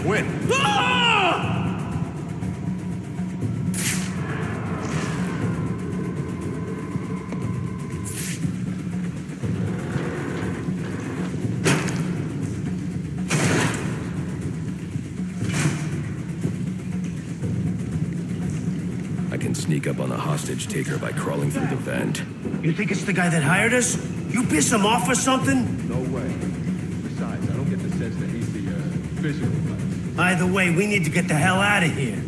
quit. Ah! I can sneak up on the hostage taker by crawling through the vent. You think it's the guy that hired us? You piss him off or something? No way. Besides, I don't get the sense that he's the, physical type. Either way, we need to get the hell out of here.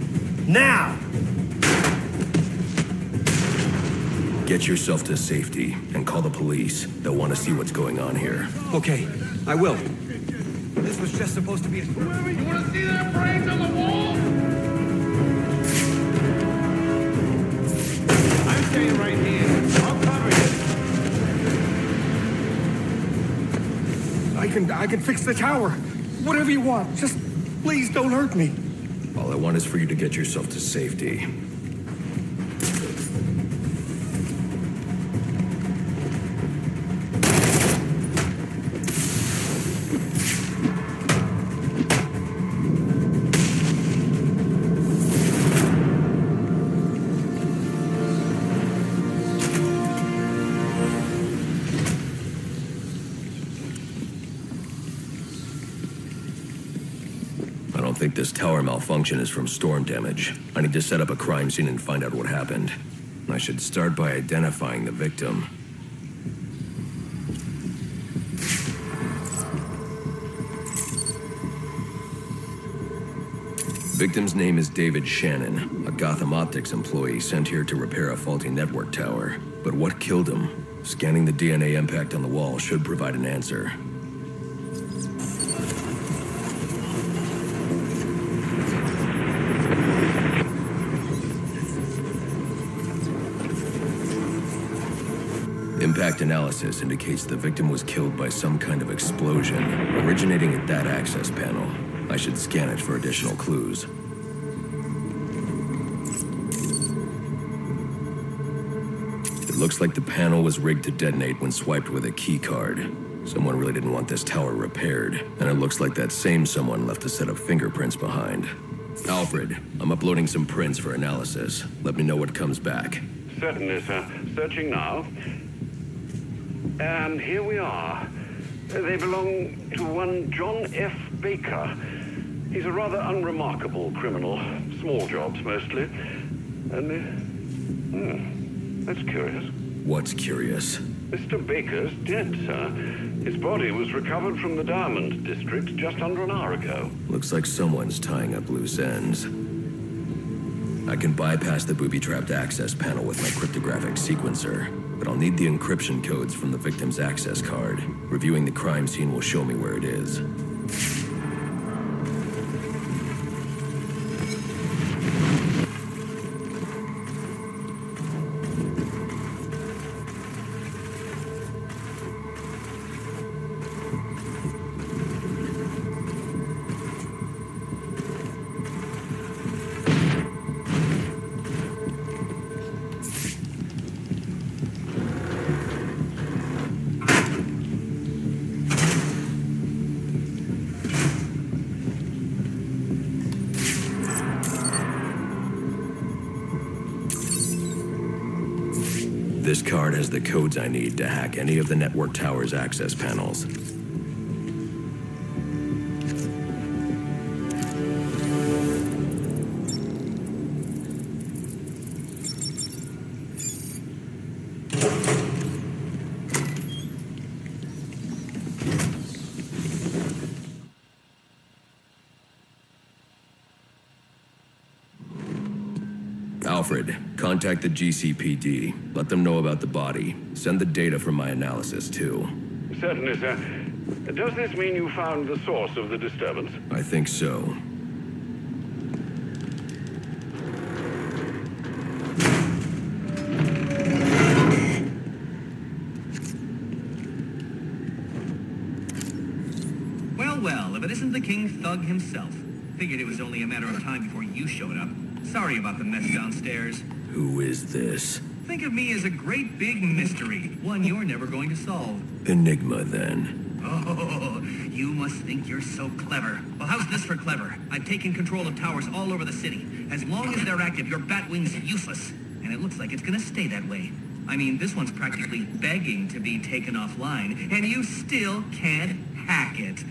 Now! Get yourself to safety and call the police. They'll want to see what's going on here. Okay, I will. This was just supposed to be a... Whoever, you want to see their brains on the wall? I'm staying right here. I'll cover you. I can fix the tower. Whatever you want. Just please don't hurt me. All I want is for you to get yourself to safety. I think this tower malfunction is from storm damage. I need to set up a crime scene and find out what happened. I should start by identifying the victim. Victim's name is David Shannon, a Gotham Optics employee sent here to repair a faulty network tower. But what killed him? Scanning the DNA impact on the wall should provide an answer. Impact analysis indicates the victim was killed by some kind of explosion, originating at that access panel. I should scan it for additional clues. It looks like the panel was rigged to detonate when swiped with a key card. Someone really didn't want this tower repaired, and it looks like that same someone left a set of fingerprints behind. Alfred, I'm uploading some prints for analysis. Let me know what comes back. Certainly, sir. Searching now. And here we are. They belong to one John F. Baker. He's a rather unremarkable criminal. Small jobs, mostly. And, that's curious. What's curious? Mr. Baker's dead, sir. His body was recovered from the Diamond District just under an hour ago. Looks like someone's tying up loose ends. I can bypass the booby-trapped access panel with my cryptographic sequencer, but I'll need the encryption codes from the victim's access card. Reviewing the crime scene will show me where it is. This card has the codes I need to hack any of the network tower's access panels. Alfred, contact the GCPD. Let them know about the body. Send the data from my analysis, too. Certainly, sir. Does this mean you found the source of the disturbance? I think so. Well, if it isn't the King Thug himself. Figured it was only a matter of time before you showed up. Sorry about the mess downstairs. Who is this? Think of me as a great big mystery, one you're never going to solve. Enigma, then. Oh, you must think you're so clever. Well, how's this for clever? I've taken control of towers all over the city. As long as they're active, your Batwing's useless. And it looks like it's gonna stay that way. I mean, this one's practically begging to be taken offline, and you still can't hack it.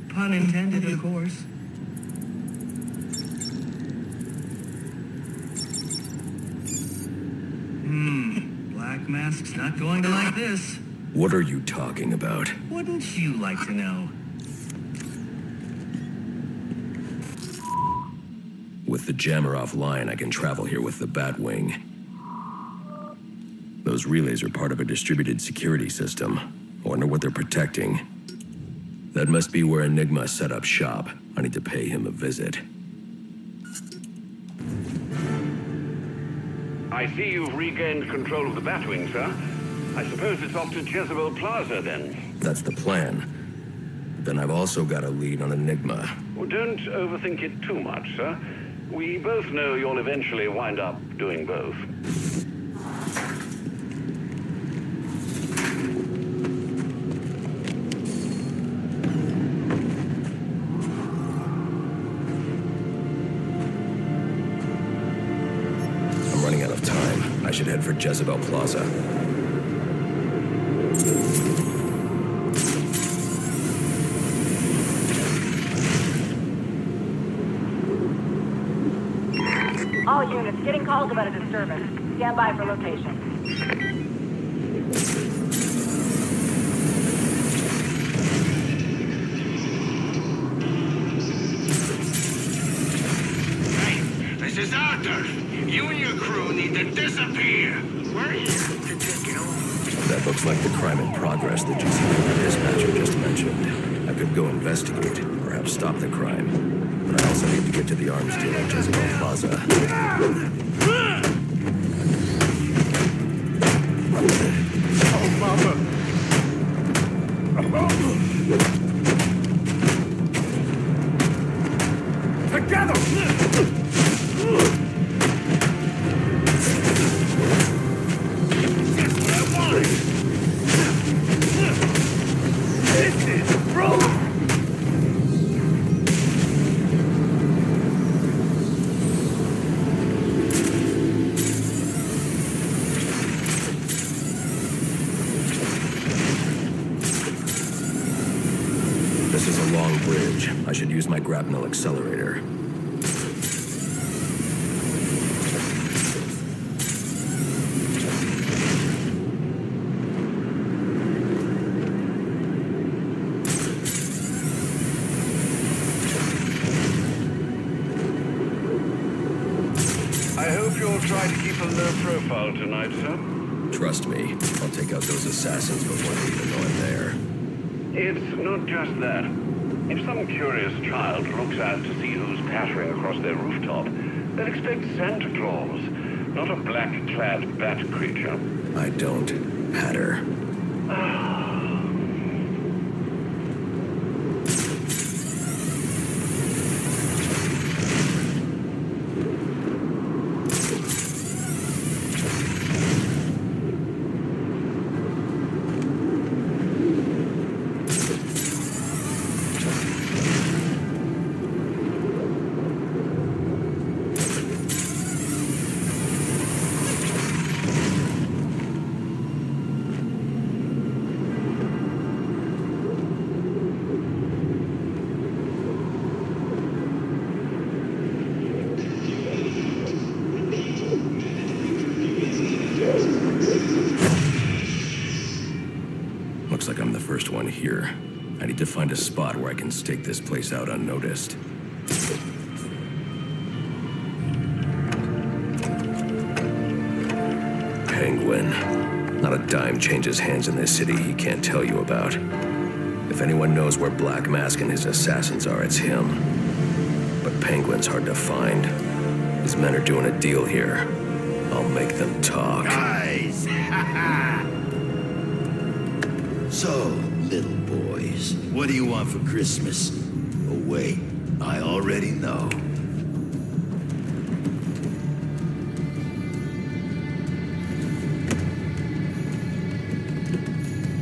Pun intended, of course. Black Mask's not going to like this. What are you talking about? Wouldn't you like to know? With the jammer offline, I can travel here with the Batwing. Those relays are part of a distributed security system. I wonder what they're protecting. That must be where Enigma set up shop. I need to pay him a visit. I see you've regained control of the Batwing, sir. I suppose it's off to Jezebel Plaza, then. That's the plan. Then I've also got a lead on Enigma. Well, don't overthink it too much, sir. We both know you'll eventually wind up doing both. I'm running out of time. I should head for Jezebel Plaza. All units, getting calls about a disturbance. Stand by for location. Hey, this is Arthur. You and your crew need to disappear. We're here to take it over. That looks like the crime in progress the GCPD dispatcher just mentioned. I could go investigate, perhaps stop the crime. But I also need to get to the arms dealer at Jezebel Plaza. Oh, Mama! This is a long bridge. I should use my grapnel accelerator. I hope you'll try to keep a low profile tonight, sir. Trust me, I'll take out those assassins before they even know I'm there. It's not just that. If some curious child looks out to see who's pattering across their rooftop, they'll expect Santa Claus, not a black-clad bat creature. I don't patter. Looks like I'm the first one here. I need to find a spot where I can stake this place out unnoticed. Penguin. Not a dime changes hands in this city he can't tell you about. If anyone knows where Black Mask and his assassins are, it's him. But Penguin's hard to find. His men are doing a deal here. I'll make them talk. Guys! So, little boys, what do you want for Christmas? Oh, wait, I already know.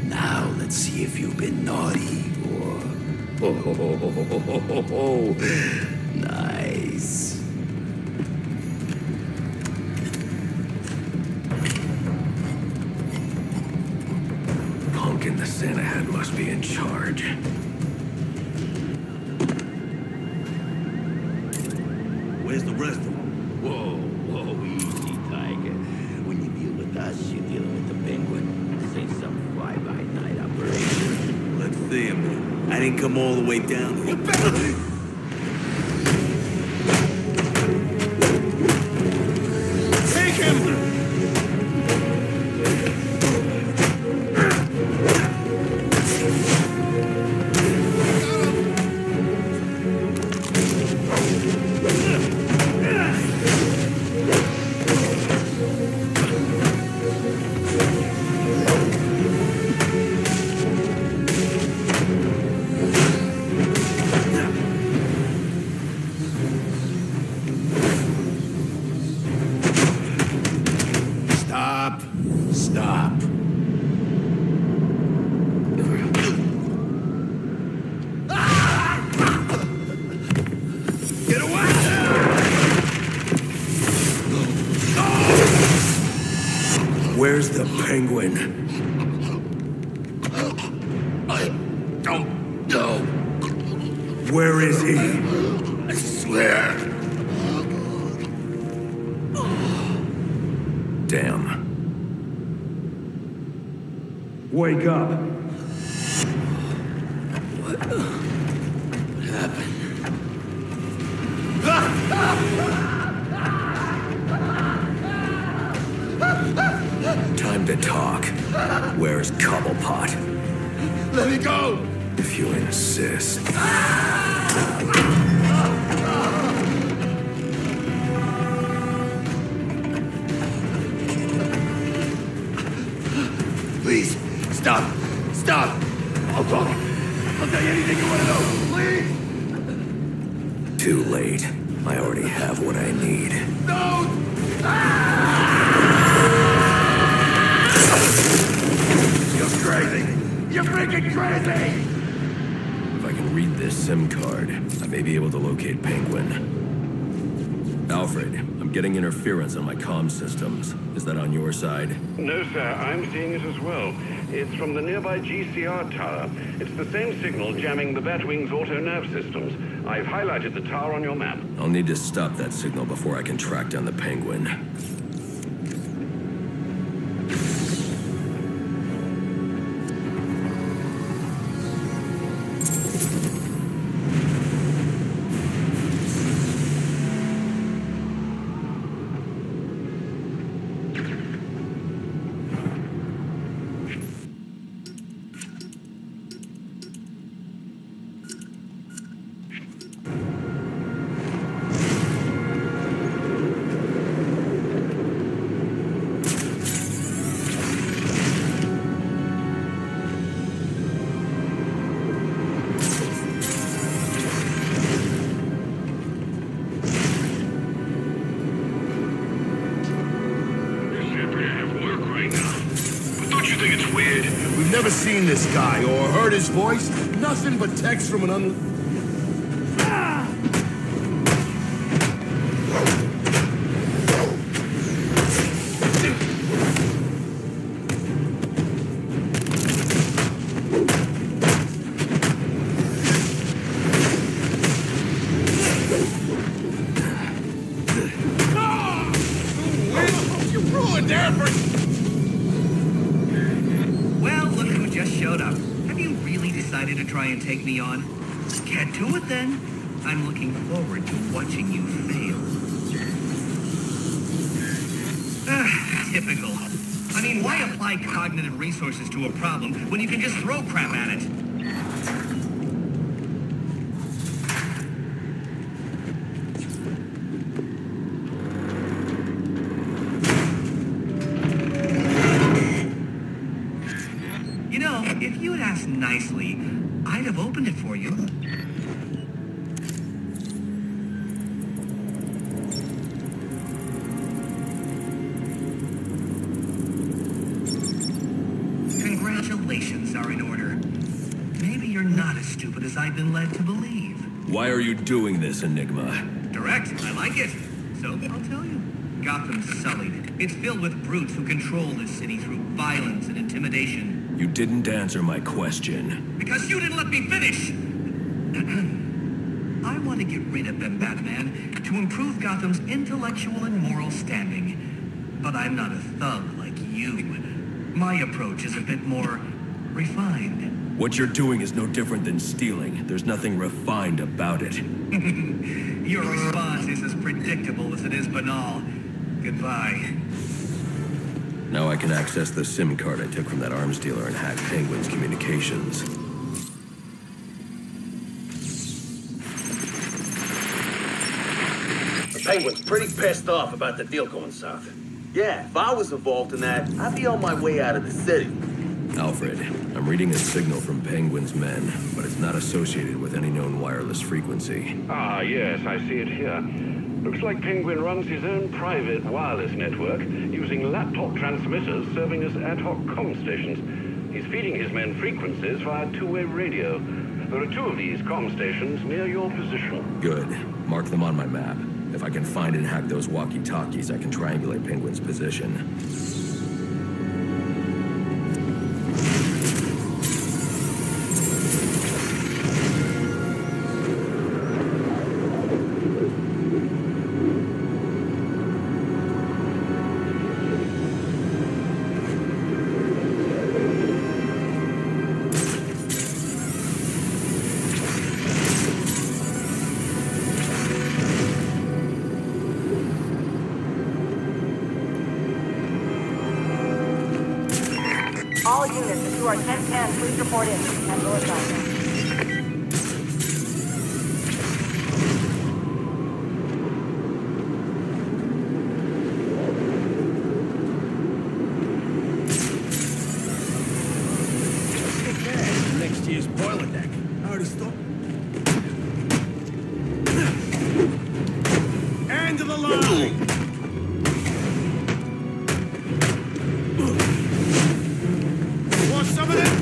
Now, let's see if you've been been naughty or... Nice. Punk in the Santa hat must be in charge. Where's the rest of them? Whoa, easy, Tiger. When you deal with us, you're dealing with the Penguin. This ain't some fly-by-night operation. Let's see him, man. I didn't come all the way down here. Take him! Stop. Get away! Where's the Penguin? I don't know. Where is he? I swear. Damn. Wake up. What happened? Time to talk. Where's Cobblepot? Let me go! If you insist. Please, stop! I'll talk. I'll tell you anything you want to know. Please! Too late. I already have what I need. No! You're crazy! You're freaking crazy! If I can read this SIM card, I may be able to locate Penguin. Alfred, I'm getting interference on my comm systems. Is that on your side? No, sir. I'm seeing it as well. It's from the nearby GCR tower. It's the same signal jamming the Batwing's auto-nav systems. I've highlighted the tower on your map. I'll need to stop that signal before I can track down the Penguin. We've never seen this guy or heard his voice. Nothing but text from an You ruined everything! Well, look who just showed up. Have you really decided to try and take me on? Get to it then. I'm looking forward to watching you fail. Typical. I mean, why apply cognitive resources to a problem when you can just throw crap at it? You know, if you had asked nicely, I'd have opened it for you. Congratulations are in order. you're not as stupid as I've been led to believe. Why are you doing this, Enigma? Direct, I like it. So, I'll tell you. Gotham's sullied. It's filled with brutes who control this city through violence and intimidation. You didn't answer my question. Because you didn't let me finish! I want to get rid of them, Batman, to improve Gotham's intellectual and moral standing. But I'm not a thug like you. My approach is a bit more refined. What you're doing is no different than stealing. There's nothing refined about it. Your response is as predictable as it is banal. Goodbye. Now I can access the SIM card I took from that arms dealer and hack Penguin's communications. The Penguin's pretty pissed off about the deal going south. Yeah, if I was involved in that, I'd be on my way out of the city. Alfred, I'm reading a signal from Penguin's men, but it's not associated with any known wireless frequency. Ah, yes, I see it here. Looks like Penguin runs his own private wireless network, using laptop transmitters serving as ad hoc comm stations. He's feeding his men frequencies via two-way radio. There are 2 of these comm stations near your position. Good. Mark them on my map. If I can find and hack those walkie-talkies, I can triangulate Penguin's position. All units, if you are 1010, please report in and go inside. Next year's boiler deck. I already stopped. End of the line! Want some of that?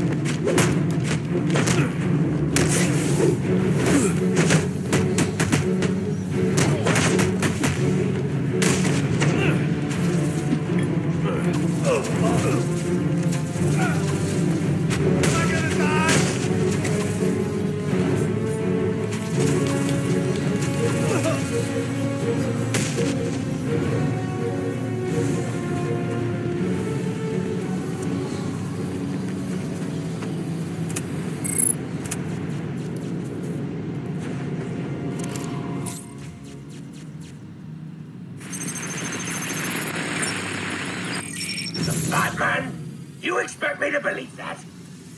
Batman? You expect me to believe that?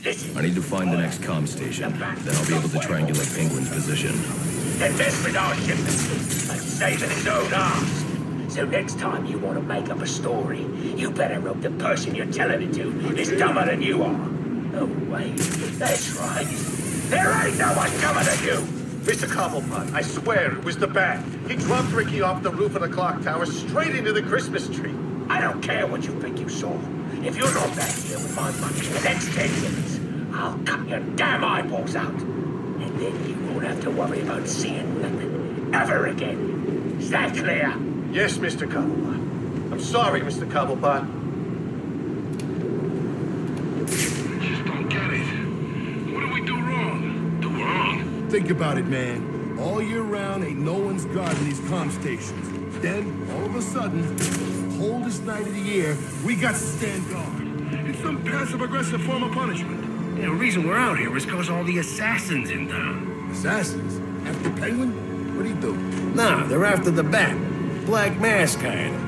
Listen. I need to find the next comm station. Then I'll be able to triangulate Penguin's position. They're desperate our shipments and saving his own arse. So next time you want to make up a story, you better hope the person you're telling it to is dumber than you are. Oh, wait. That's right. There ain't no one dumber than you. Mr. Cobblepot, I swear it was the bat. He dropped Ricky off the roof of the clock tower straight into the Christmas tree. I don't care what you think you saw. If you're not back here with my money in the next 10 minutes, I'll cut your damn eyeballs out. And then you won't have to worry about seeing nothing ever again. Is that clear? Yes, Mr. Cobblepot. I'm sorry, Mr. Cobblepot. I just don't get it. What did we do wrong? Do wrong? Think about it, man. All year round, ain't no one's guarding these comm stations. Then, all of a sudden, the coldest night of the year, we got to stand guard. It's some passive-aggressive form of punishment. The reason we're out here is because all the assassins in town. Assassins? After Penguin? What'd he do? Nah, they're after the bat. Black Mask kind.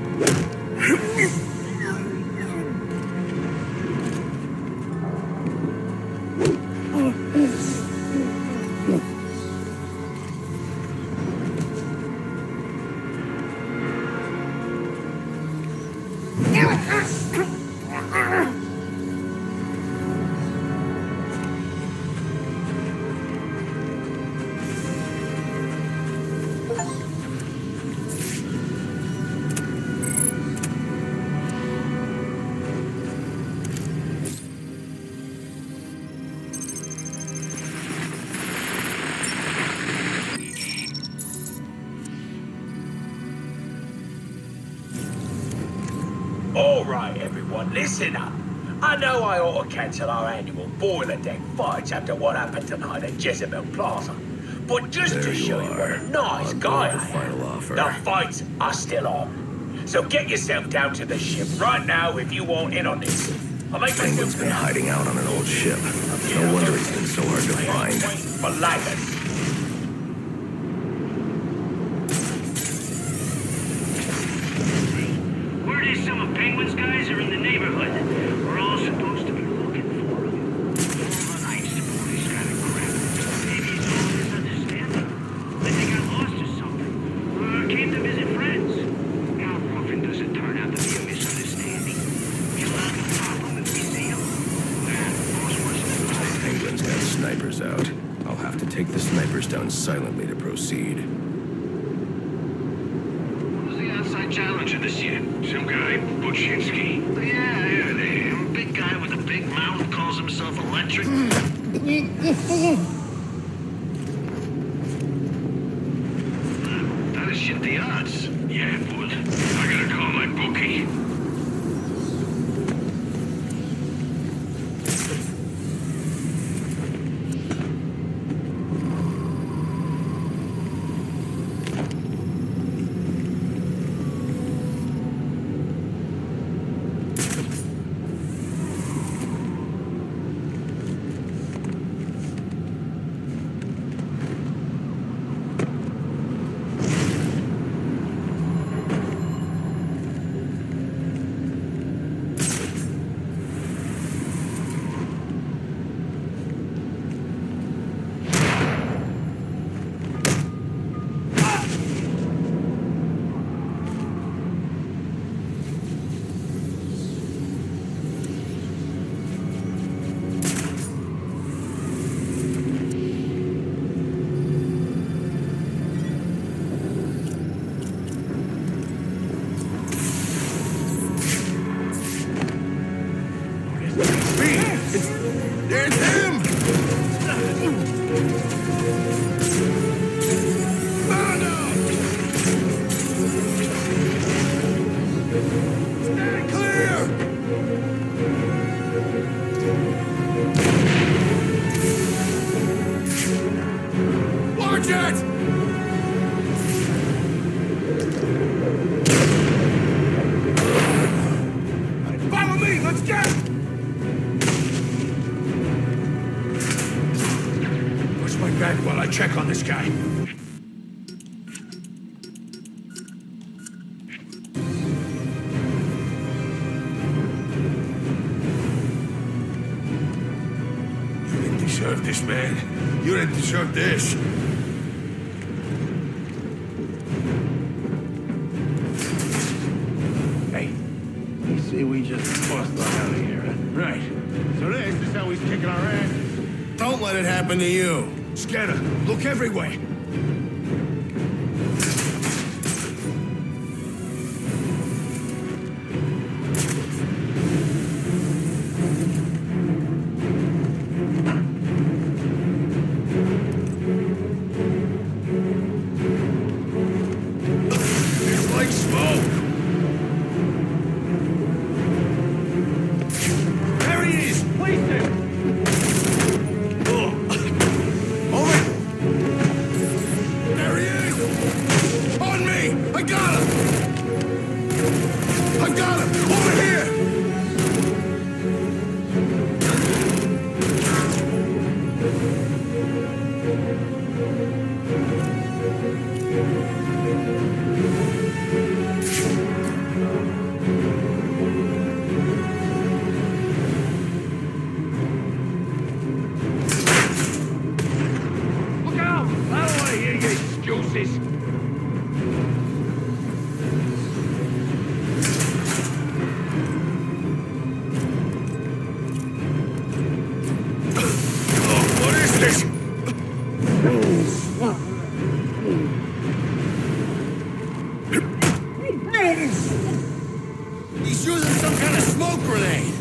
right, everyone, listen up. I know I ought to cancel our annual boiler deck fights after what happened tonight at Jezebel Plaza. But just There to you show you what a are, nice on guy board the I final am, offer. the fights are still on. So get yourself down to the ship right now if you want in on this. I'll make Penguin's myself been hiding out on an old ship. No wonder he's been so hard to find. for laggers. Word is some of Penguin's guys are in the neighborhood. We're all supposed to be looking for them. All the nights the police got a crap. Maybe it's all misunderstanding. Like they got lost or something. Or came to visit friends. How often does it turn out to be a misunderstanding? We allowed to pop them if we see them. Penguin's got snipers out. I'll have to take the snipers down silently to proceed. Who's the outside challenger this year? Some guy, Buczynski. Yeah, I heard of him. Big guy with a big mouth, calls himself electric. That'd shit the odds. Yeah, it would. I gotta call my bookie. There's him! Found him! Stand clear! Watch it! Follow me, let's get! Watch my back while I check on this guy. You didn't deserve this, man. You didn't deserve this. Hey, you see we just bust on out of here, huh? Right. So this is how he's kicking our ass. Don't let it happen to you. Scanner, look everywhere. It's like smoke. There he is! Place him! Over! There he is! On me! I got him! I got him! Over here! Look out! I don't want to hear your excuses. What is this? He's using some kind of smoke grenade.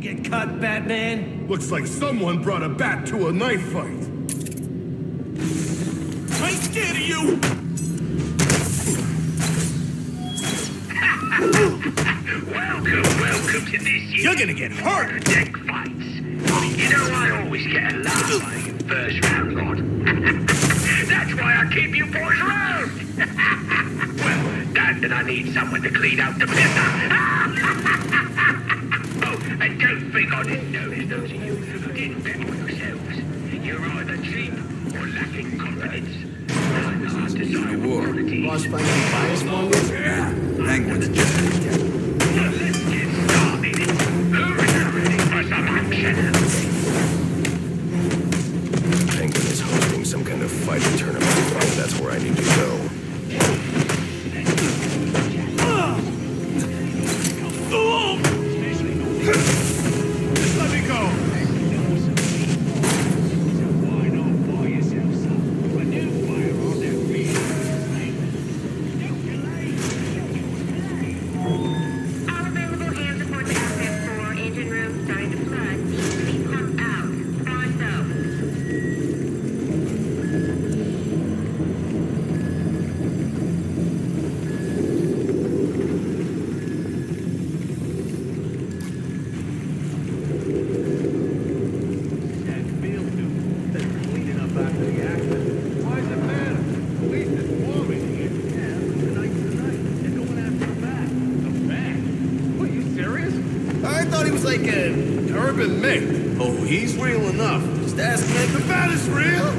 get cut, Batman? Looks like someone brought a bat to a knife fight. I ain't scared of you! Welcome to this year's You're gonna get hurt! deck fights. You know I always get a laugh out of you first round lot. That's why I keep you boys around. Well, that and I need someone to clean out the pisser. Oh, and don't think I didn't notice those of you who didn't bet on yourselves. You're either cheap or lacking confidence. Lost by any bias for you? Penguin's just Let's get started. Who's ready for some action? Penguin is hosting some kind of fighting tournament. That's where I need to go. Just let me go. All available hand support to access for engine room starting to flood. Please pump out. On so. Cleaning up after the accident. Why does it matter? At least it's warm in here. Yeah, tonight's the night. They're going after the bat. The bat? What, you serious? I thought he was like an urban myth. Oh, he's real enough. Just ask me if the bat is real.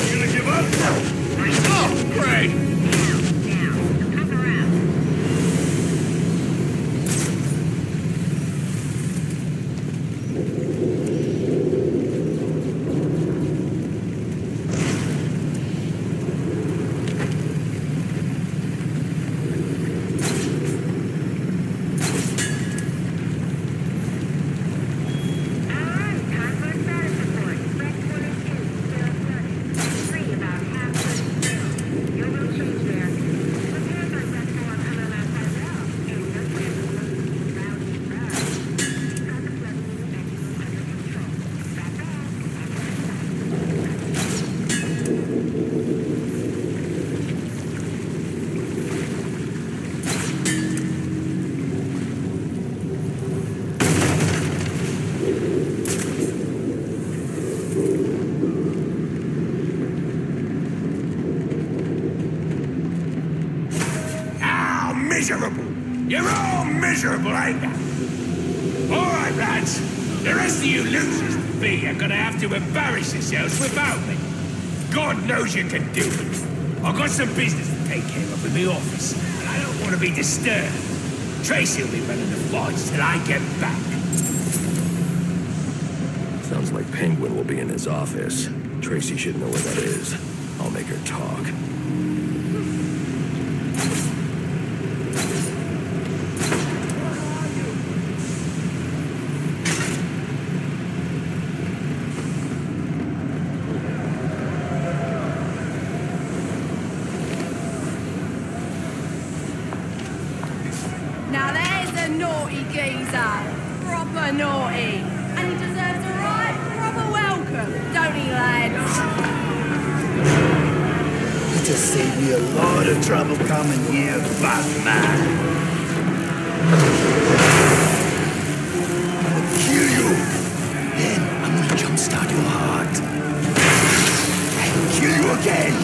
You gonna give up? Oh, great. Miserable. You're all miserable, ain't you? All right, lads. The rest of you losers to be are gonna have to embarrass yourselves without me. God knows you can do it. I've got some business to take care of in the office, and I don't want to be disturbed. Tracy will be running the fights till I get back. Sounds like Penguin will be in his office. Tracy should know where that is. I'll make her talk. Now there's a naughty geezer. Proper naughty. And he deserves a right proper welcome, don't he, lads? You just saved me a lot of trouble coming here, Batman. I'll kill you. Then I'm gonna jumpstart your heart. And kill you again.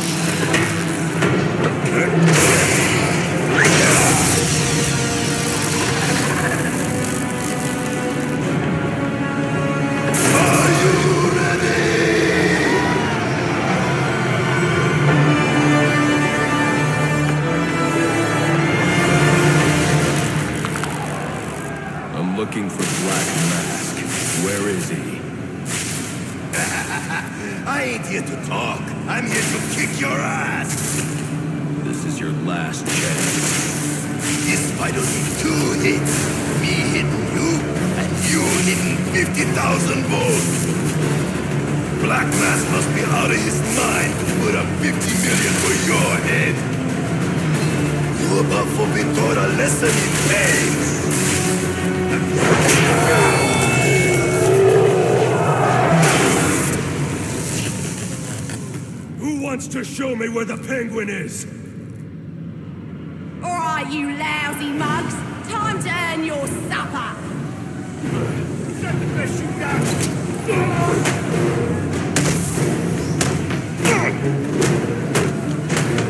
Looking for Black Mask. Where is he? I ain't here to talk. I'm here to kick your ass. This is your last chance. This fight will need 2 hits. Me hitting you, and you hitting 50,000 volts. Black Mass must be out of his mind to put up 50 million for your head. You about to be taught a lesson in pain. Who wants to show me where the Penguin is? All right, you lousy mugs. Time to earn your supper. Is that the best you got?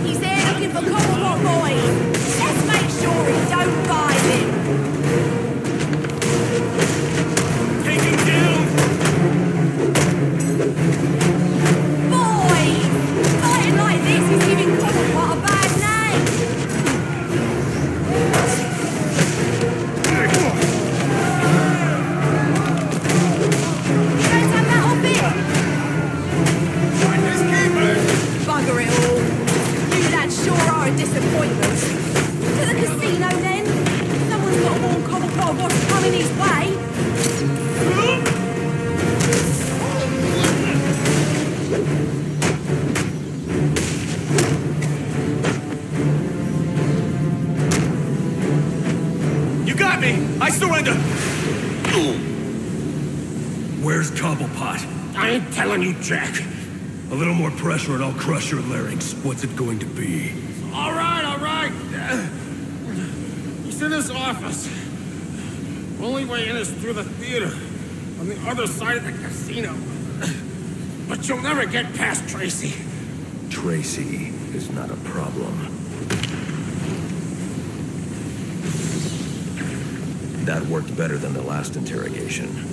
He's there looking for Cobblepot boys. Let's make sure he don't find him. Take him down! Boys! Fighting like this is giving Cobblepot a bad name. You don't have that on bit? Bugger it all. You lads sure are a disappointment. To the casino then? Someone's got to warn Cobblepot of what's coming his way. You got me! I surrender! Where's Cobblepot? I ain't telling you, Jack. A little more pressure and I'll crush your larynx. What's it going to be? All right, all right. He's in his office. Only way in is through the theater, on the other side of the casino. But you'll never get past Tracy. Tracy is not a problem. That worked better than the last interrogation.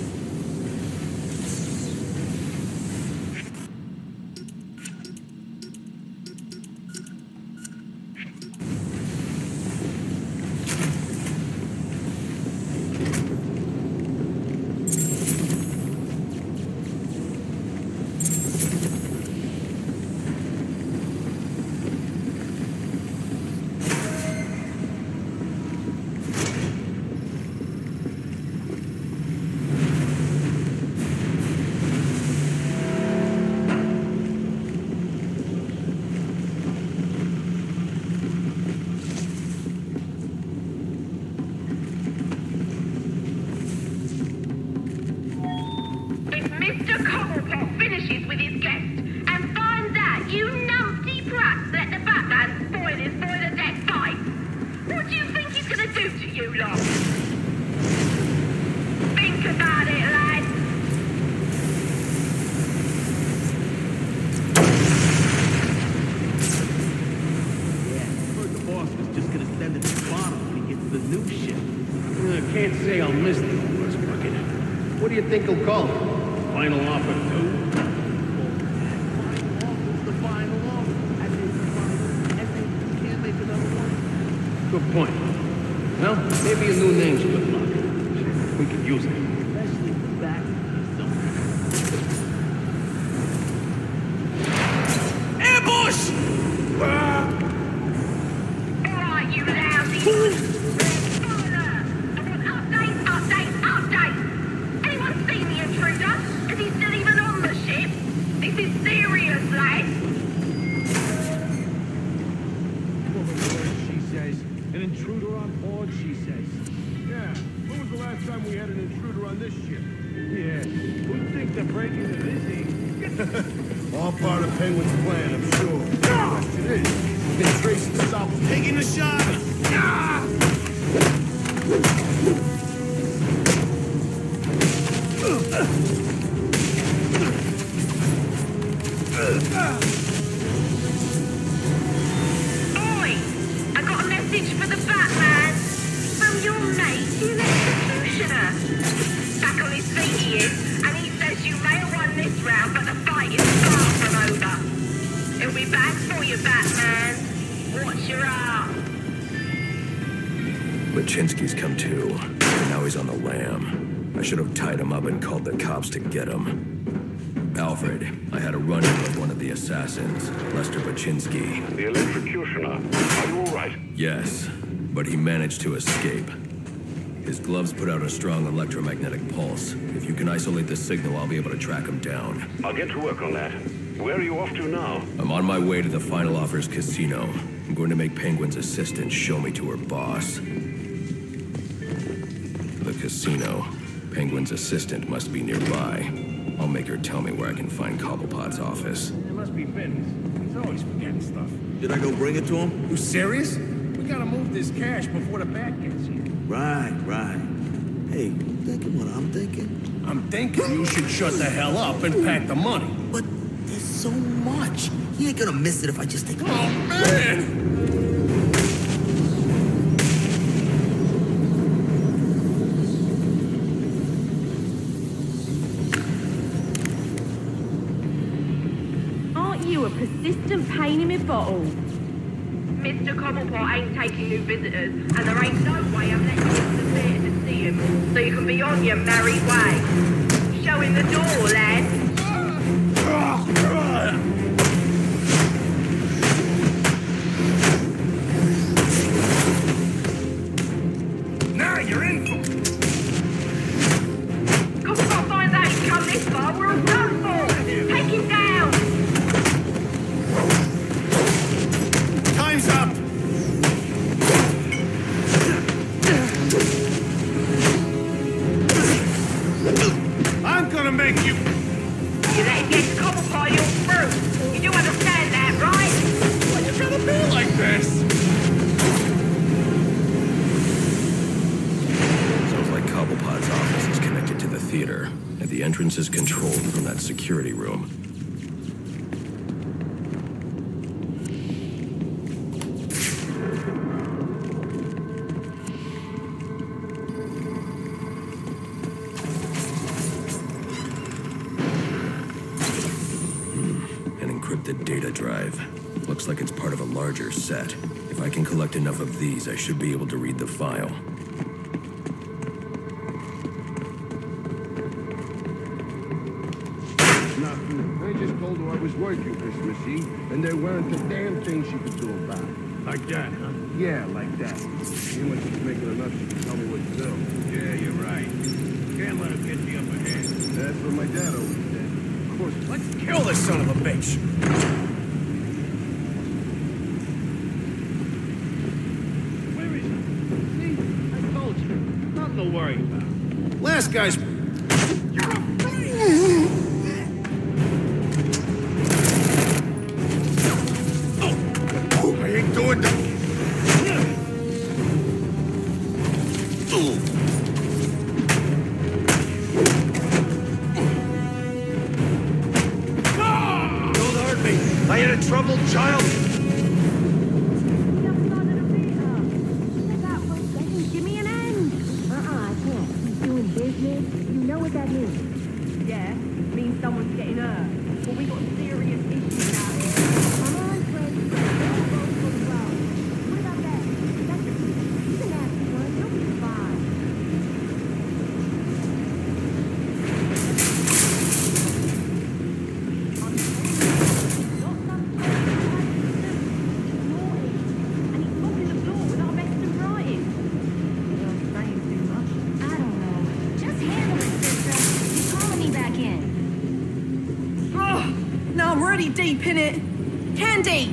What do you think he'll call it? Final offer 2? The final offer. Can't make another one. Good point. Well, maybe a new name's good luck. We could use it. Especially back. Ambush! All right, you lousy. Is he still even on the ship? This is serious, lad. She says. An intruder on board, she says. Yeah. When was the last time we had an intruder on this ship? Yeah. Who'd think they're breaking into this All part of Penguin's plan, I'm sure. The question is, can Tracy stop taking the shot? Oi! I got a message for the Batman. From your mate, you executioner. Back on his feet he is, and he says you may have won this round, but the fight is far from over. He'll be back for you, Batman. Watch your arm. Lachinsky's come to. Now he's on the lam. I should have tied him up and called the cops to get him. Alfred, I had a run-in with one of the assassins, Lester Baczynski. The electrocutioner. Are you all right? Yes, but he managed to escape. His gloves put out a strong electromagnetic pulse. If you can isolate the signal, I'll be able to track him down. I'll get to work on that. Where are you off to now? I'm on my way to the Final Offers Casino. I'm going to make Penguin's assistant show me to her boss. The casino. Penguin's assistant must be nearby. I'll make her tell me where I can find Cobblepot's office. It must be business. He's always forgetting stuff. Did I go bring it to him? You serious? We gotta move this cash before the bat gets here. Right. Hey, you thinking what I'm thinking? I'm thinking you should shut the hell up and pack the money. But there's so much. He ain't gonna miss it if I just take... Oh, man! You a persistent pain in my bottle. Mr. Cobblepot ain't taking new visitors, and there ain't no way I'm letting you into the theatre to see him, so you can be on your merry way. Show him the door, lad. Now you're in for it. Cobblepot finds out he's come this far, we're all done for. Take him down. Time's up! I'm gonna make you... You let him get to Cobblepot, you're through. You do understand that, right? Why you gotta be like this? Sounds like Cobblepot's office is connected to the theater, and the entrance is controlled from that security room. The data drive. Looks like it's part of a larger set. If I can collect enough of these, I should be able to read the file. Nothing. I just told her I was working Christmas Eve, and there weren't a damn thing she could do about it. Like that, huh? Yeah, like that. Even when she's making enough, she can tell me what to do. Yeah, you're right. Can't let him get the upper hand. That's what my dad always said. Of course. Let's kill this son of a bitch! Where is he? See? I told you. Nothing to worry about. Last guy's... You're a... Oh, I ain't doing that. I had a troubled child. Give me an end. I can't. He's doing business. You know what that means? Yeah, it means someone's getting hurt. Well, we got serious issues out here. Come on, Fred. What about that? That's the key. You can ask one. You'll be fine. Deep in it. Candy!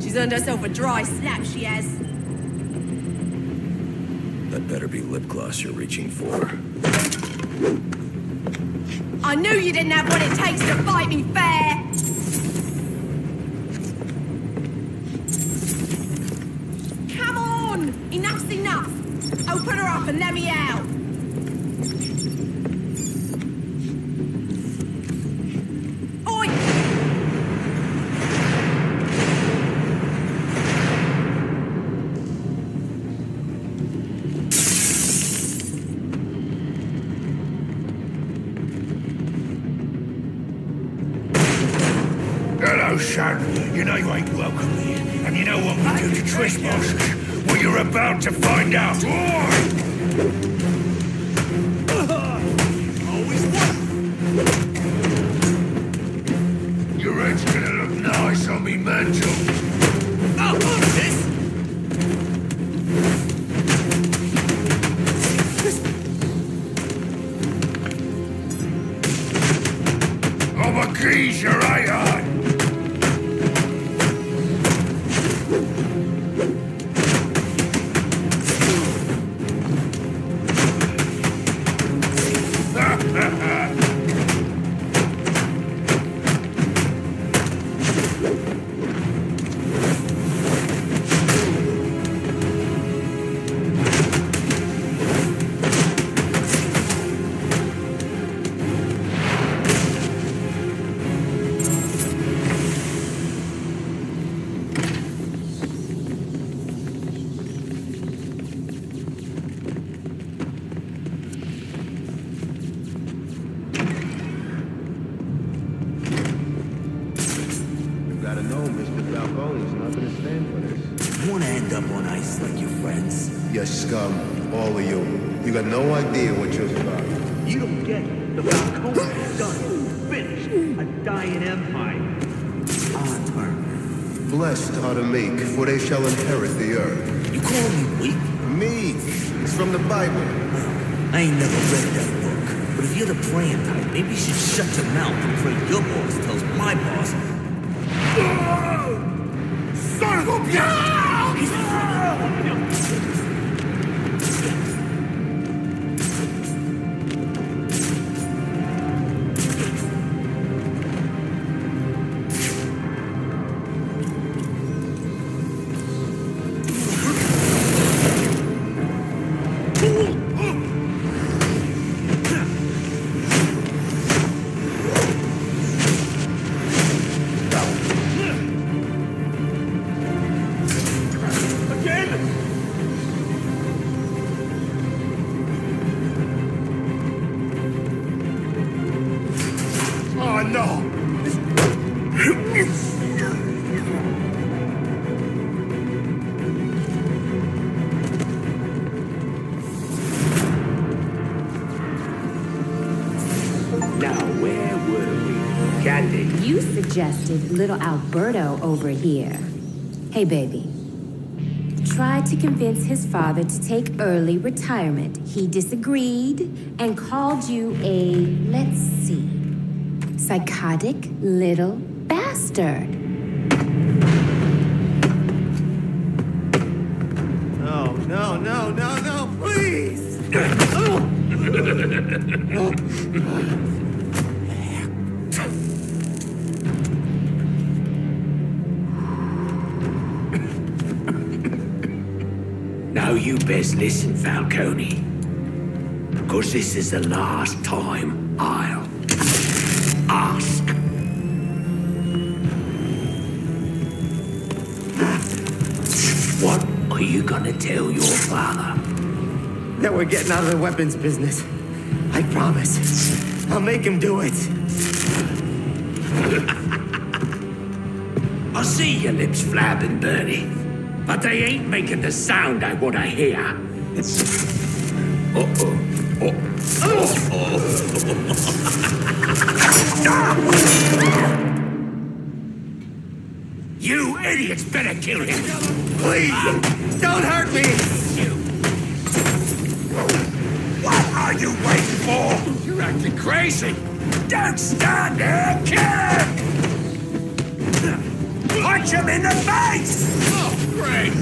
She's earned herself a dry slap, she has. That better be lip gloss you're reaching for. I knew you didn't have what it takes to fight me fair! Come on! Enough's enough! Open her up and let me out! Hello, son. You know you ain't welcome here. And you know what we do to trespassers? Well, you're about to find out. Always what? Your head's gonna look nice on me mantle. Oh, this? in for this. You wanna end up on ice like your friends? You scum, all of you. You got no idea what you're about. You don't get it. The Falcone is done. Finished. A dying empire. Honor. Blessed are the meek, for they shall inherit the earth. You call me weak? Meek. It's from the Bible. I ain't never read that book. But if you're the praying type, maybe you should shut your mouth and pray your boss tells my boss. Son of a bitch! Oh no! Now, where were we? Candy. You suggested little Alberto over here. Hey, baby. Tried to convince his father to take early retirement. He disagreed and called you a, let's see, psychotic little bastard. No, please! Now you best listen, Falcone. 'Cause this is the last time I'll ask. What are you gonna tell your father? That we're getting out of the weapons business. I promise. I'll make him do it. I see your lips flapping, Bernie. But they ain't making the sound I want to hear. You idiots better kill him. Please, don't hurt me. What are you waiting for? You're acting crazy. Don't stand there, kill him! Punch him in the face! Oh, great!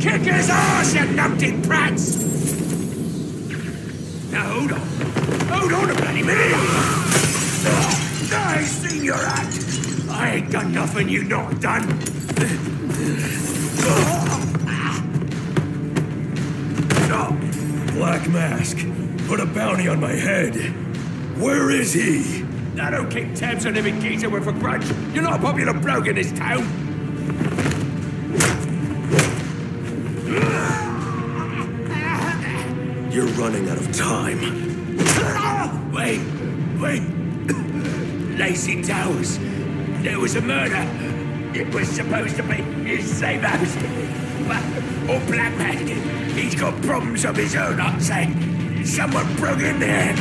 Kick his ass, you numpty brats! Now hold on. Hold on a bloody minute. I seen your act. I ain't done nothing you not done. Black Mask, put a bounty on my head. Where is he? I don't keep tabs on every geezer with a grudge. You're not a popular bloke in this town. You're running out of time. Wait. Lacey Towers. There was a murder. It was supposed to be his same house. Or Black Mask. He's got problems of his own, I'd say. Someone broke in there.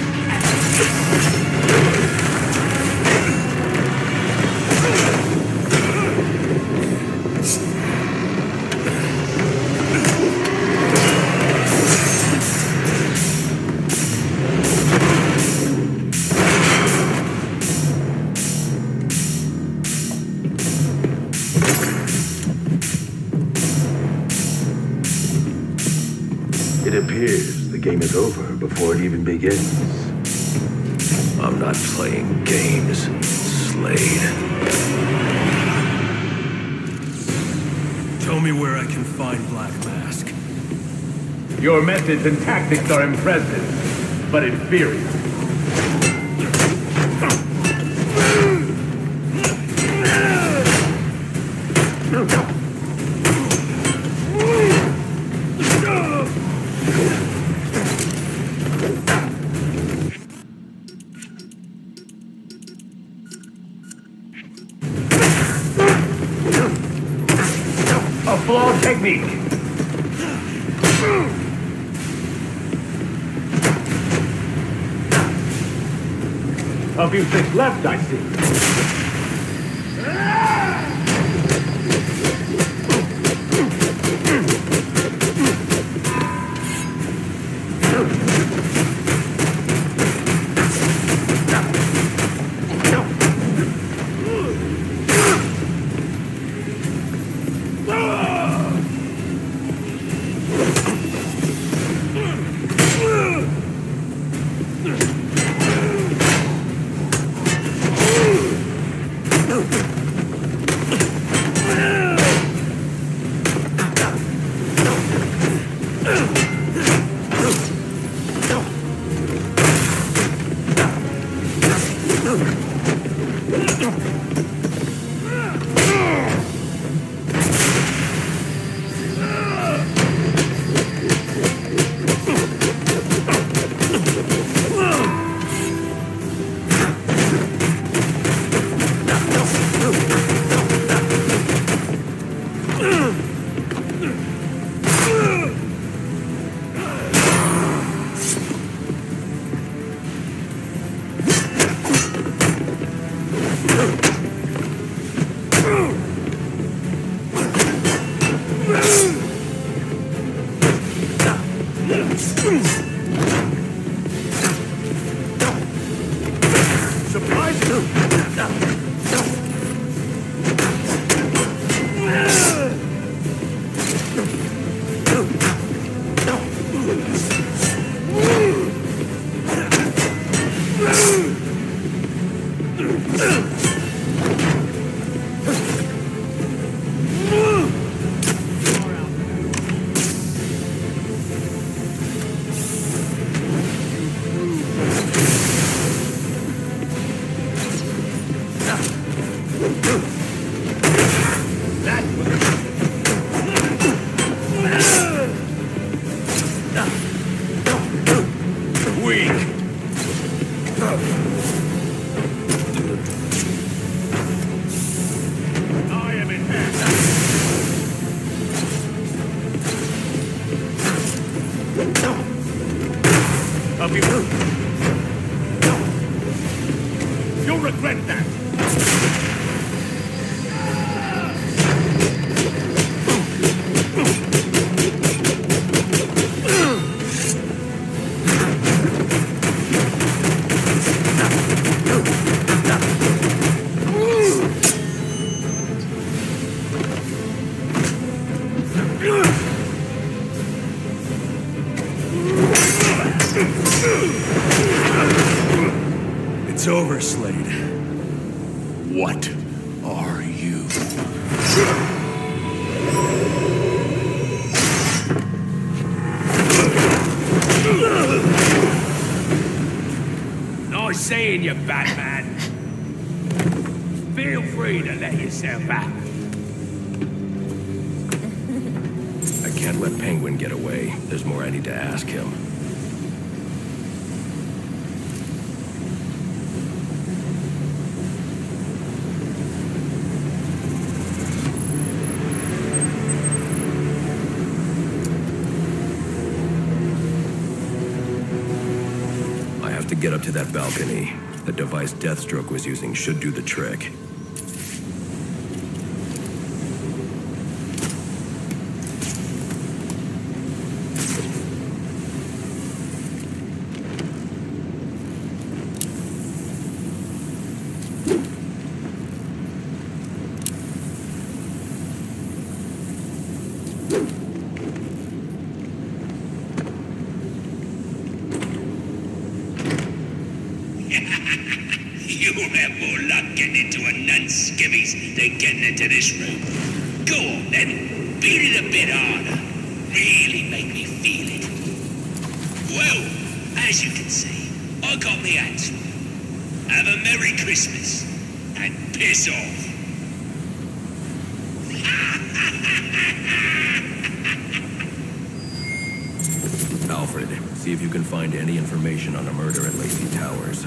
It appears the game is over before it even begins. I'm not playing games, Slade. Tell me where I can find Black Mask. Your methods and tactics are impressive, but inferior. A flawed technique. A few things left, I see. You'll regret that. It's over, Slade. What are you? Nice seeing you, Batman. Feel free to let yourself out. I can't let Penguin get away. There's more I need to ask him. To get up to that balcony. The device Deathstroke was using should do the trick. You'll have more luck getting into a nun's skivvies than getting into this room. Go on then, beat it a bit harder. Really make me feel it. Well, as you can see, I got me hands full. Have a Merry Christmas, and piss off. Alfred, see if you can find any information on a murder at Lacey Towers.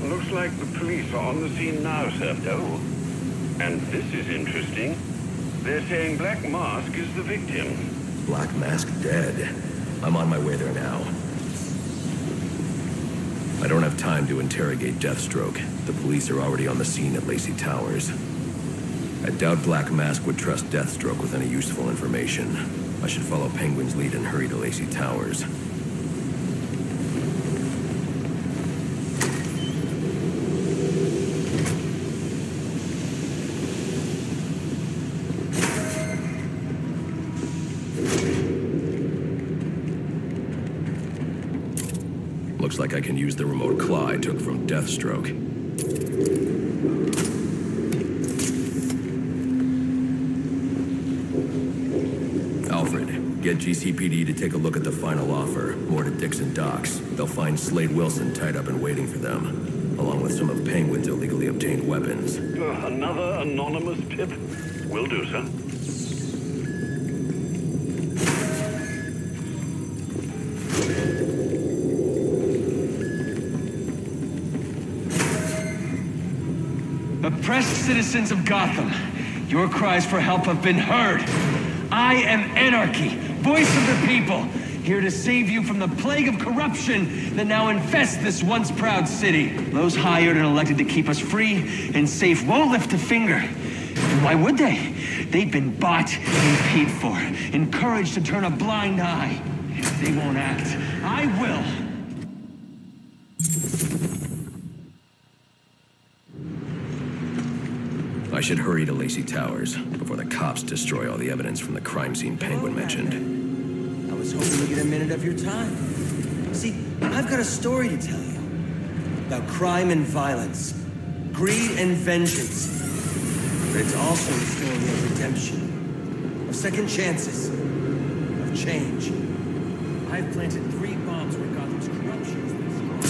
Looks like the police are on the scene now, Sergio. And this is interesting. They're saying Black Mask is the victim. Black Mask dead. I'm on my way there now. I don't have time to interrogate Deathstroke. The police are already on the scene at Lacey Towers. I doubt Black Mask would trust Deathstroke with any useful information. I should follow Penguin's lead and hurry to Lacey Towers. Looks like I can use the remote claw I took from Deathstroke. Alfred, get GCPD to take a look at the final offer. More to Dixon Docks. They'll find Slade Wilson tied up and waiting for them, along with some of Penguin's illegally obtained weapons. Another anonymous tip? Will do, sir. Oppressed citizens of Gotham, your cries for help have been heard. I am Anarchy, voice of the people, here to save you from the plague of corruption that now infests this once proud city. Those hired and elected to keep us free and safe won't lift a finger. And why would they? They've been bought and paid for, encouraged to turn a blind eye. If they won't act, I will. I should hurry to Lacey Towers before the cops destroy all the evidence from the crime scene Penguin mentioned. I was hoping to get a minute of your time. See, I've got a story to tell you. About crime and violence. Greed and vengeance. But it's also a story of redemption. Of second chances. Of change. I've planted 3 bombs where Gotham's corruption has been strong.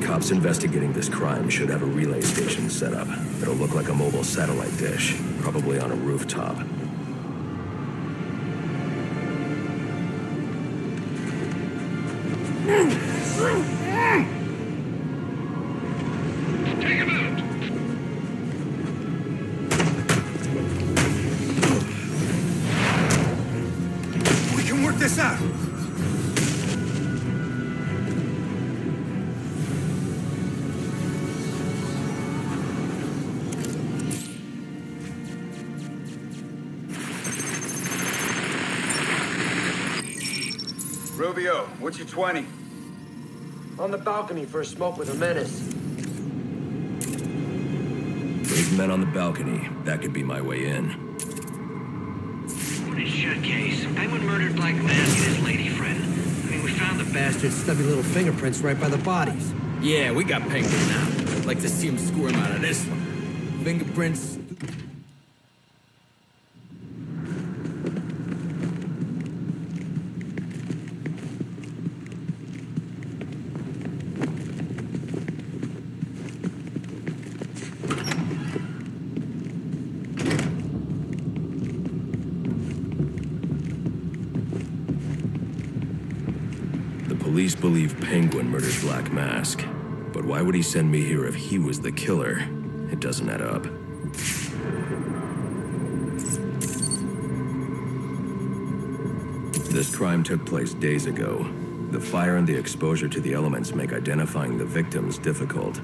Cops investigating this crime should have a relay station set up. It'll look like a mobile satellite dish, probably on a rooftop. Take him out! We can work this out! Rubio, what's your 20? On the balcony for a smoke with a menace. Big men on the balcony. That could be my way in. What is shut case? Penguin murdered Black Mask and his lady friend. I mean, we found the Bastard's stubby little fingerprints right by the bodies. Yeah, we got Penguin now. I'd like to see him squirm out of this one. fingerprints. Police believe Penguin murdered Black Mask, but why would he send me here if he was the killer? It doesn't add up. This crime took place days ago. The fire and the exposure to the elements make identifying the victims difficult.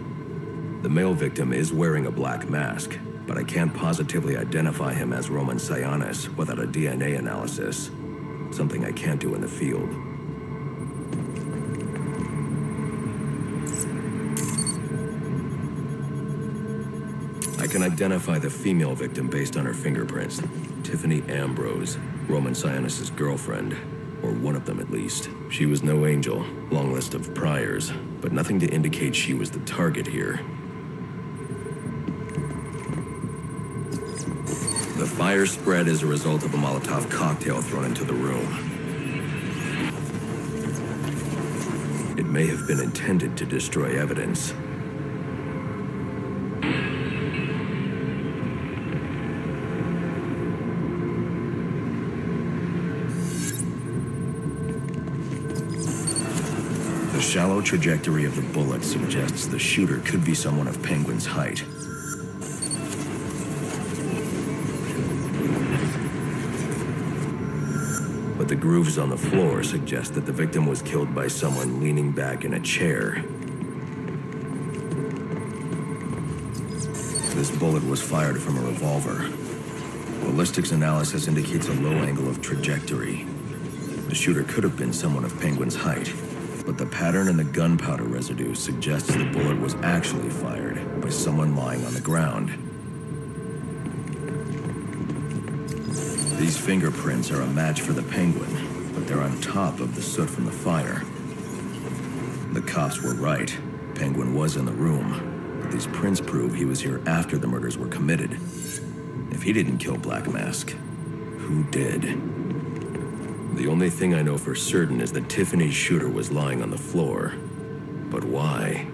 The male victim is wearing a black mask, but I can't positively identify him as Roman Sionis without a DNA analysis. Something I can't do in the field. I can identify the female victim based on her fingerprints. Tiffany Ambrose, Roman Sionis' girlfriend, or one of them at least. She was no angel, long list of priors, but nothing to indicate she was the target here. The fire spread as a result of a Molotov cocktail thrown into the room. It may have been intended to destroy evidence. The shallow trajectory of the bullet suggests the shooter could be someone of Penguin's height. But the grooves on the floor suggest that the victim was killed by someone leaning back in a chair. This bullet was fired from a revolver. Ballistics analysis indicates a low angle of trajectory. The shooter could have been someone of Penguin's height, but the pattern in the gunpowder residue suggests the bullet was actually fired by someone lying on the ground. These fingerprints are a match for the Penguin, but they're on top of the soot from the fire. The cops were right. Penguin was in the room, but these prints prove he was here after the murders were committed. If he didn't kill Black Mask, who did? The only thing I know for certain is that Tiffany's shooter was lying on the floor. But why?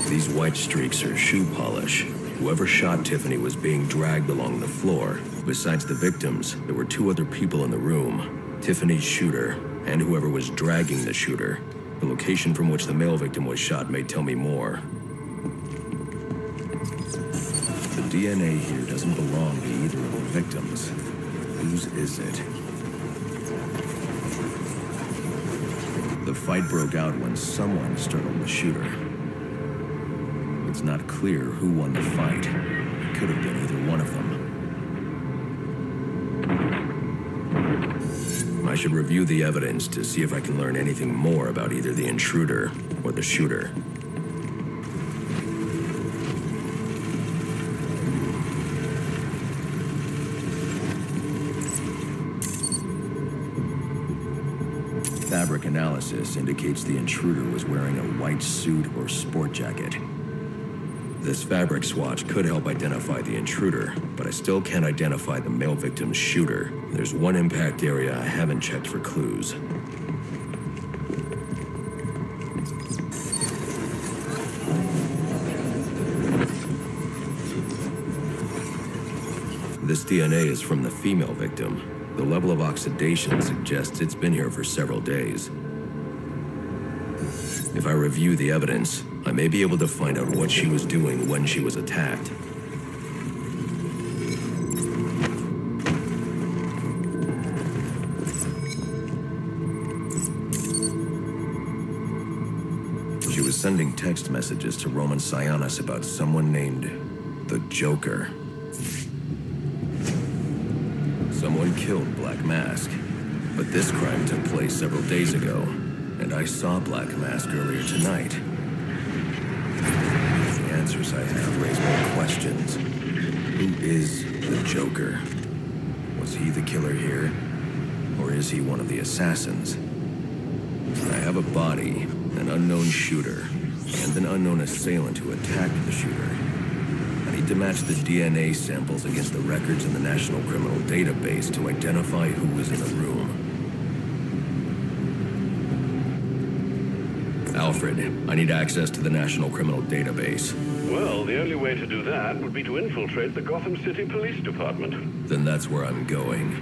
These white streaks are shoe polish. Whoever shot Tiffany was being dragged along the floor. Besides the victims, there were two other people in the room. Tiffany's shooter, and whoever was dragging the shooter. The location from which the male victim was shot may tell me more. The DNA here doesn't belong to either of the victims. Whose is it? The fight broke out when someone startled the shooter. It's not clear who won the fight. It could have been either one of them. I should review the evidence to see if I can learn anything more about either the intruder or the shooter. Fabric analysis indicates the intruder was wearing a white suit or sport jacket. This fabric swatch could help identify the intruder, but I still can't identify the male victim's shooter. There's one impact area I haven't checked for clues. This DNA is from the female victim. The level of oxidation suggests it's been here for several days. If I review the evidence, I may be able to find out what she was doing when she was attacked. She was sending text messages to Roman Sionis about someone named the Joker. Someone killed Black Mask, but this crime took place several days ago, and I saw Black Mask earlier tonight. The answers I have raise more questions. Who is the Joker? Was he the killer here, or is he one of the assassins? I have a body, an unknown shooter, and an unknown assailant who attacked the shooter. I need to match the DNA samples against the records in the National Criminal Database to identify who was in the room. Alfred, I need access to the National Criminal Database. Well, the only way to do that would be to infiltrate the Gotham City Police Department. Then that's where I'm going.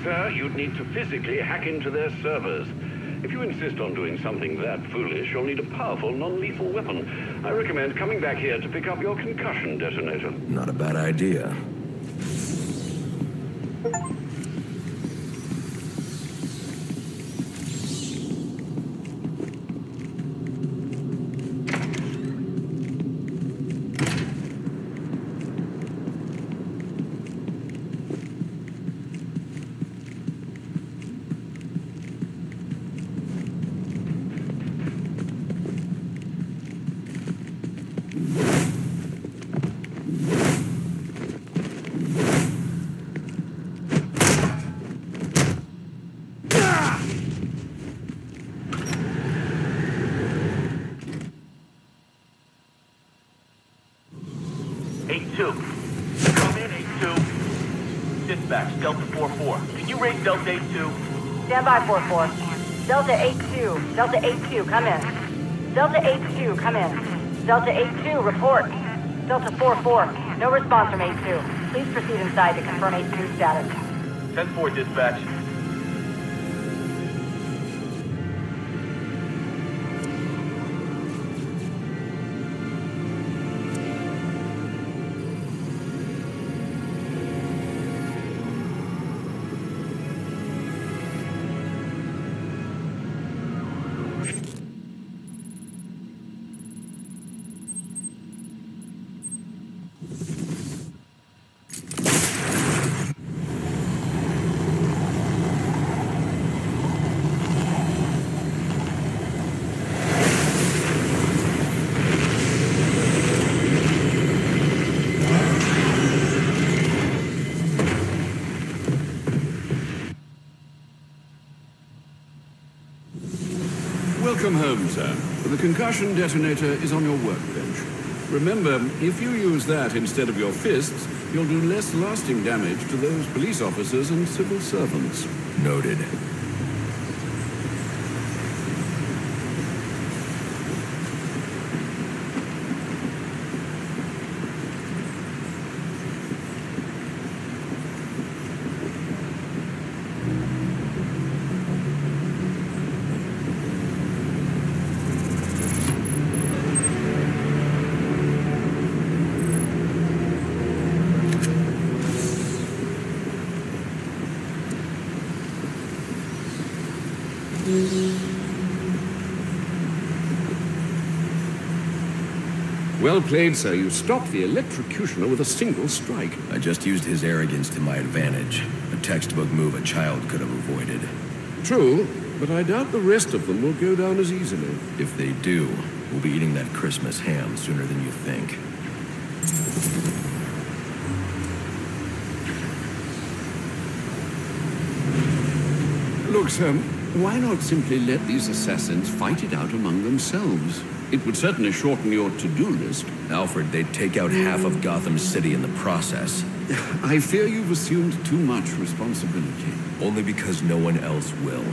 Sir, you'd need to physically hack into their servers. If you insist on doing something that foolish, you'll need a powerful, non-lethal weapon. I recommend coming back here to pick up your concussion detonator. Not a bad idea. Delta 4-4. Can you raise Delta 8-2? Stand by, 4-4. Delta 8-2. Delta 8-2, come in. Delta 8-2, come in. Delta 8-2, report. Delta 4-4, no response from 8-2. Please proceed inside to confirm 8-2 status. 10-4, dispatch. Welcome home, sir. The concussion detonator is on your workbench. Remember, if you use that instead of your fists, you'll do less lasting damage to those police officers and civil servants. Noted. Well played, sir. You stopped the electrocutioner with a single strike. I just used his arrogance to my advantage. A textbook move a child could have avoided. True, but I doubt the rest of them will go down as easily. If they do, we'll be eating that Christmas ham sooner than you think. Look, sir, why not simply let these assassins fight it out among themselves? It would certainly shorten your to-do list. Alfred, they'd take out half of Gotham City in the process. I fear you've assumed too much responsibility. Only because no one else will.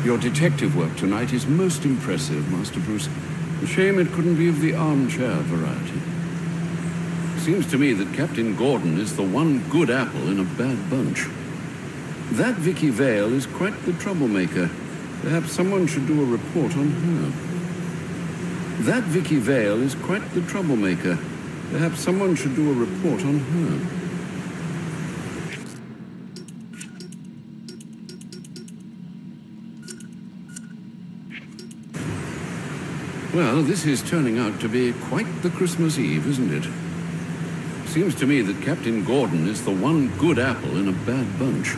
Your detective work tonight is most impressive, Master Bruce. A shame it couldn't be of the armchair variety. Seems to me that Captain Gordon is the one good apple in a bad bunch. That Vicky Vale is quite the troublemaker. Perhaps someone should do a report on her. That Vicky Vale is quite the troublemaker. Perhaps someone should do a report on her. Well, this is turning out to be quite the Christmas Eve, isn't it? Seems to me that Captain Gordon is the one good apple in a bad bunch.